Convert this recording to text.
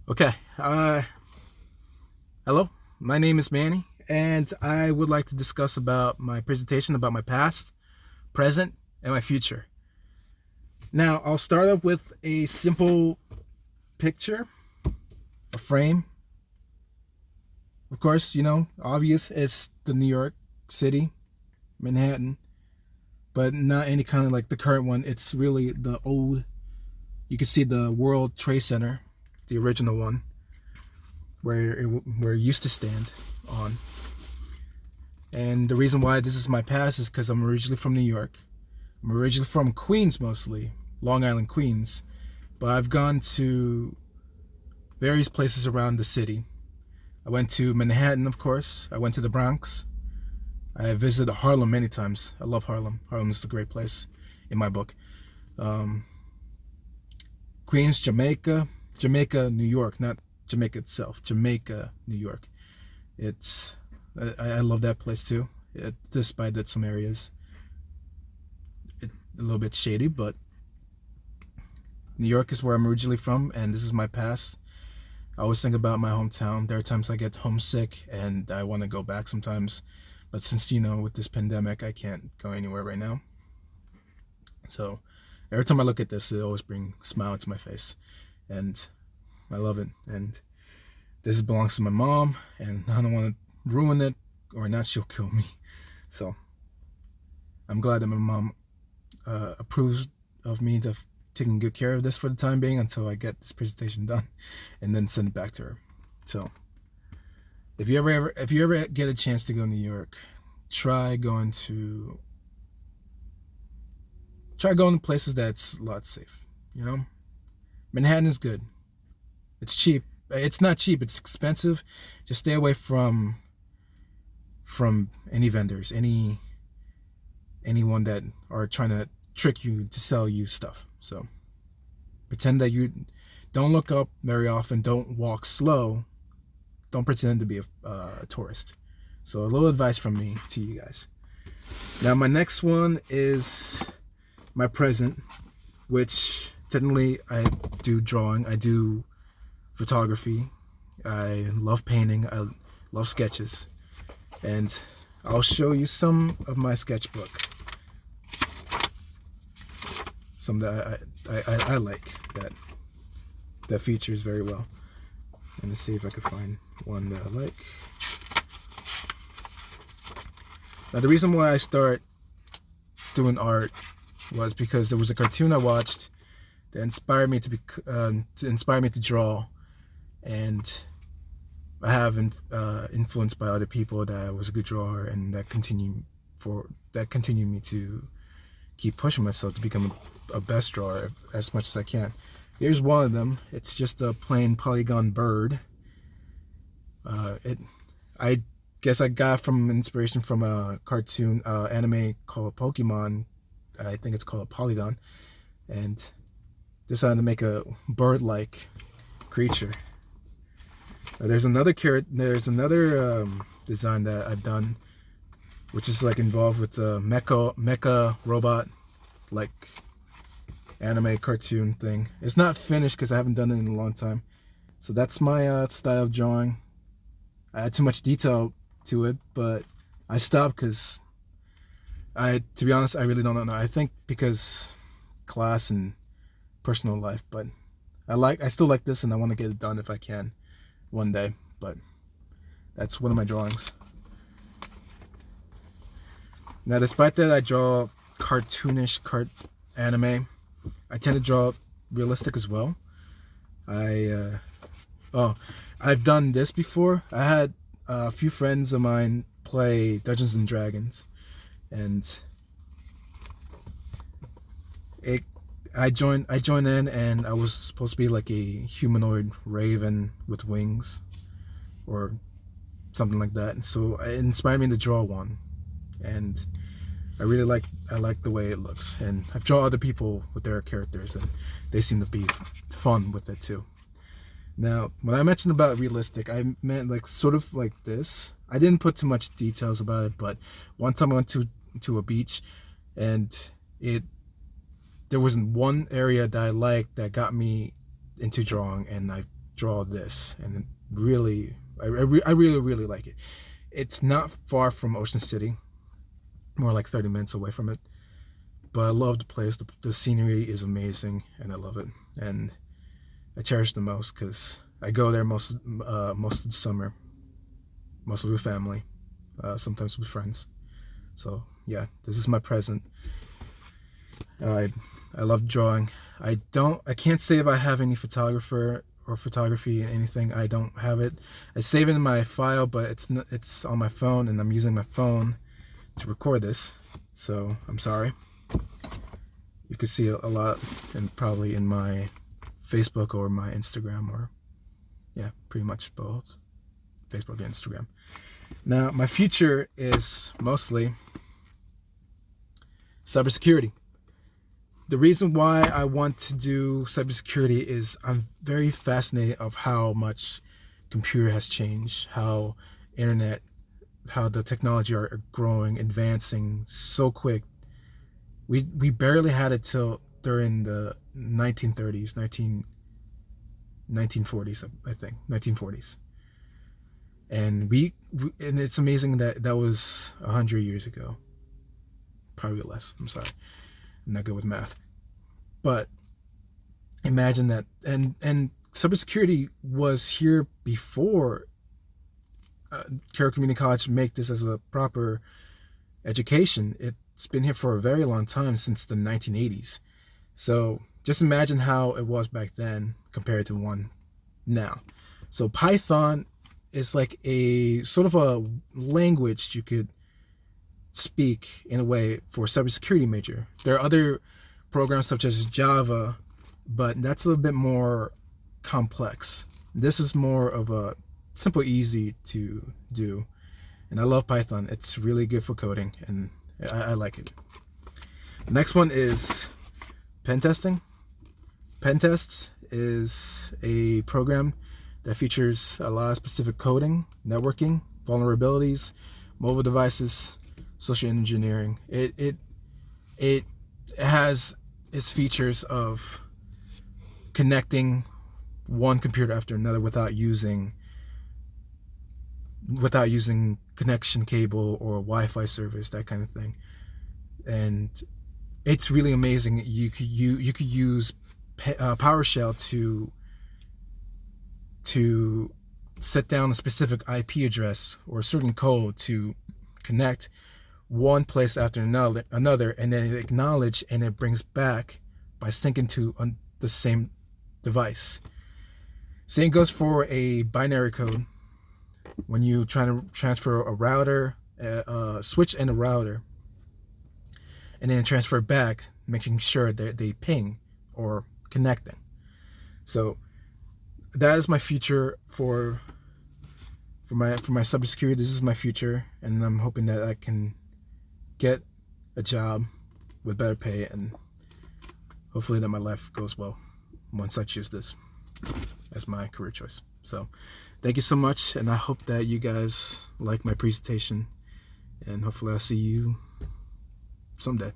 Okay. Hello. My name is Manny, and I would like to discuss about my presentation about my past, present, and my future. Now, I'll start up with a simple picture, a frame. Of course, obvious. It's the New York City, Manhattan, but not any kind of like the current one. It's really the old. You can see the World Trade Center, the original one, where it used to stand on. And the reason why this is my past is because I'm originally from New York. I'm originally from Queens mostly, Long Island, Queens. But I've gone to various places around the city. I went to Manhattan, of course. I went to the Bronx. I visited Harlem many times. I love Harlem. Harlem is a great place in my book. Um, Queens, Jamaica, New York, not Jamaica itself. Jamaica, New York. It's I love that place too. Despite that some areas a little bit shady, but New York is where I'm originally from, and this is my past. I always think about my hometown. There are times I get homesick and I want to go back sometimes, but since with this pandemic, I can't go anywhere right now. So every time I look at this, it always brings a smile to my face, and I love it. And this belongs to my mom, and I don't want to ruin it, or not she'll kill me. So I'm glad that my mom approves of me to taking good care of this for the time being until I get this presentation done, and then send it back to her. So if you ever get a chance to go to New York, try going to places that's a lot safe. Manhattan is good. It's cheap. It's not cheap. It's expensive. Just stay away from any vendors, anyone that are trying to trick you to sell you stuff. So pretend that you don't look up very often. Don't walk slow. Don't pretend to be a tourist. So a little advice from me to you guys. Now my next one is my present, which technically I do drawing. I do photography. I love painting. I love sketches. And I'll show you some of my sketchbook. Some that I like that features very well. And let's see if I can find one that I like. Now the reason why I start doing art was because there was a cartoon I watched that inspired me to draw, and I have influenced by other people that I was a good drawer, and that continued me to keep pushing myself to become a best drawer as much as I can. Here's one of them. It's just a plain polygon bird. I guess I got from inspiration from a cartoon anime called Pokemon. I think it's called Polygon, and decided to make a bird-like creature. There's another design that I've done, which is like involved with the mecha robot, like anime cartoon thing. It's not finished because I haven't done it in a long time. So that's my style of drawing. I had too much detail to it, but I stopped because to be honest, I really don't know. I think because class and personal life, but I still like this, and I want to get it done if I can one day. But that's one of my drawings. Now, despite that I draw cartoonish anime, I tend to draw realistic as well. I've done this before. I had a few friends of mine play Dungeons and Dragons, and I joined in, and I was supposed to be like a humanoid raven with wings or something like that. And so it inspired me to draw one, and I like the way it looks. And I've drawn other people with their characters, and they seem to be fun with it too. Now, when I mentioned about realistic, I meant like sort of like this. I didn't put too much details about it, but one time I went to a beach, and there wasn't one area that I liked that got me into drawing, and I draw this, and it really, I really like it. It's not far from Ocean City, more like 30 minutes away from it. But I love the place. The scenery is amazing, and I love it. And I cherish the most because I go there most of the summer, mostly with family, sometimes with friends. So yeah, this is my present. I love drawing. I can't say if I have any photography or anything. I don't have it. I save it in my file, but it's on my phone, and I'm using my phone to record this. So I'm sorry. You could see a lot, and probably in my Facebook or my Instagram, or yeah, pretty much both, Facebook and Instagram. Now, my future is mostly cybersecurity. The reason why I want to do cybersecurity is I'm very fascinated of how much computer has changed, how internet, how the technology are growing, advancing so quick. We barely had it till during the 1930s, 1940s, I think, 1940s. And and it's amazing that was 100 years ago. Probably less. I'm sorry. I'm not good with math. But imagine that. And cybersecurity was here before Carroll Community College make this as a proper education. It's been here for a very long time, since the 1980s. So just imagine how it was back then compared to one now. So Python is like a sort of a language you could speak in a way for cybersecurity major. There are other programs such as Java, but that's a little bit more complex. This is more of a simple, easy to do. And I love Python. It's really good for coding, and I like it. The next one is pen testing. Pen test is a program that features a lot of specific coding, networking, vulnerabilities, mobile devices, social engineering. It has its features of connecting one computer after another without using connection cable or Wi-Fi service, that kind of thing. And it's really amazing. You could use PowerShell to set down a specific IP address or a certain code to connect one place after another, and then it acknowledge, and it brings back by syncing to the same device. Same goes for a binary code. When you try to transfer a router, a switch and a router, and then transfer back, making sure that they ping or connecting. So that is my future for my cybersecurity. This is my future, and I'm hoping that I can get a job with better pay, and hopefully that my life goes well once I choose this as my career choice. So thank you so much, and I hope that you guys like my presentation, and hopefully I'll see you someday.